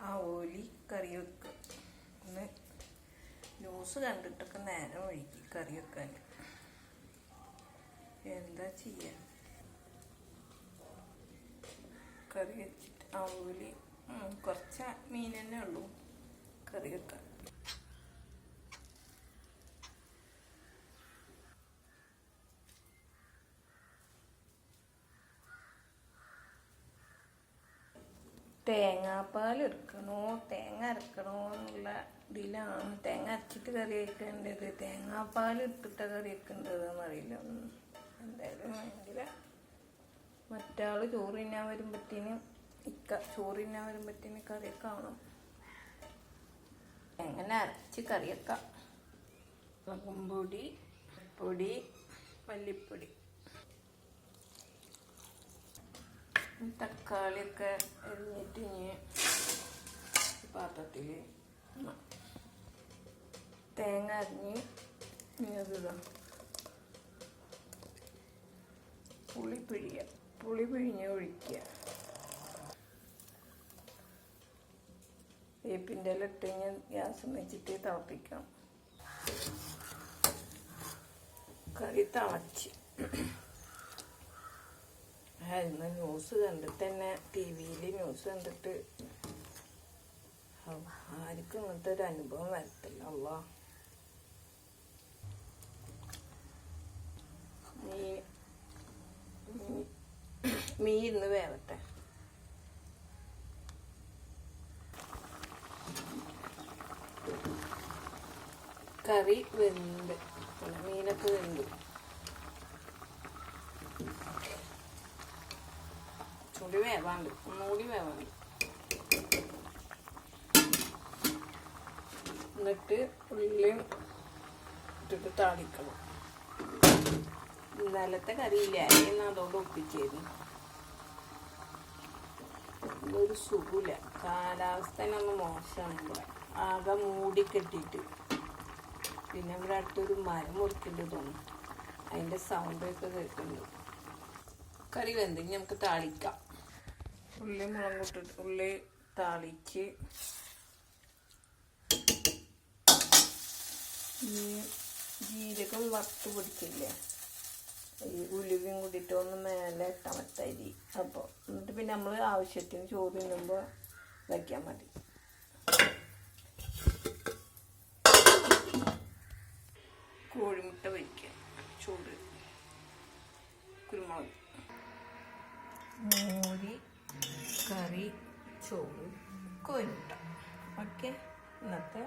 ആവോലി കറി വെക്കുക. ഒന്ന് ന്യൂസ് കണ്ടിട്ടൊക്കെ നേരം ഒഴുകി കറി വെക്കാൻ. എന്താ ചെയ്യുക? കറി വെച്ചിട്ട് ആവോലി കുറച്ച് മീൻ തന്നെ ഉള്ളൂ കറി വെക്കാൻ. തേങ്ങാപ്പാൽ എടുക്കണോ തേങ്ങ അരക്കണോ എന്നുള്ള ഇതിലാണ്. തേങ്ങ അരച്ചിട്ട് കറി വെക്കേണ്ടത്, തേങ്ങാപ്പാൽ ഇട്ടിട്ട് കറി വെക്കേണ്ടതെന്ന് അറിയില്ല. എന്തായാലും ഭയങ്കര മറ്റാൾ ചോറ് തിന്നാൻ വരുമ്പോഴത്തേനും ചോറ് തിന്നാൻ വരുമ്പോഴത്തേനും കറിയൊക്കെ ആവണം. എങ്ങനെ അരച്ച് കറിയൊക്കെ മുളകുംപൊടി, പൊടി, മല്ലിപ്പൊടി, തക്കാളിയൊക്കെ അരിഞ്ഞിട്ട് ഇനി പാത്രത്തിൽ തേങ്ങ അരിഞ്ഞ് ഇതാ പുളി പിഴിഞ്ഞ് ഒഴിക്കുക. വേപ്പിൻ്റെ ഇല ഇട്ട് കഴിഞ്ഞാൽ ഗ്യാസ് വെച്ചിട്ട് തിളപ്പിക്കണം. കറി തിളച്ച് ഇന്ന് ന്യൂസ് കണ്ടിട്ട് തന്നെ ടി വിയിൽ ന്യൂസ് കണ്ടിട്ട് ആർക്കും ഇങ്ങനത്തെ ഒരു അനുഭവം വരത്തില്ല. അള്ളാ, മീൻ ഇന്ന് വേവട്ടെ. കറി വെന്ത് മീനൊക്കെ വെന്തു. ഒന്നുകൂടി വേവാണ്ട് എന്നിട്ട് ഉള്ളിയും ഇട്ടിട്ട് താളിക്കണം. ഇന്നലത്തെ കറിയില്ല എന്ന് അതോടെ ഒപ്പിച്ചായിരുന്നു. ഇതൊരു സുഖമില്ല, കാലാവസ്ഥ തന്നെ ഒന്ന് മോശമാണ്. ഇവിടെ ആകെ മൂടി കെട്ടിയിട്ട്. പിന്നെ ഇവിടെ അടുത്തൊരു മരം മുറിക്കേണ്ടി തോന്നും, അതിൻ്റെ സൗണ്ടൊക്കെ കേൾക്കുന്നുണ്ട്. കറി വെന്ത് നമുക്ക് താളിക്കാം. ഉള്ളി മുളക് ഇട്ടിട്ട് ഉള്ളി താളിച്ച് ഈ ജീരകം വറുത്ത് പിടിച്ചില്ലേ, ഈ ഉലുവയും കൂടിയിട്ട് ഒന്ന് മേലെ ഇട്ടാൽ മതി. അപ്പോൾ എന്നിട്ട് പിന്നെ നമ്മൾ ആവശ്യത്തിന് ചോറ് തിന്നുമ്പോൾ വയ്ക്കാൻ മതി. കോഴിമുട്ട വയ്ക്കുക, ചോറ്, കുരുമുളക്, മോര്, കറി, ചോറ്, കോഴിമുട്ട. ഓക്കെ, ഇന്നത്തെ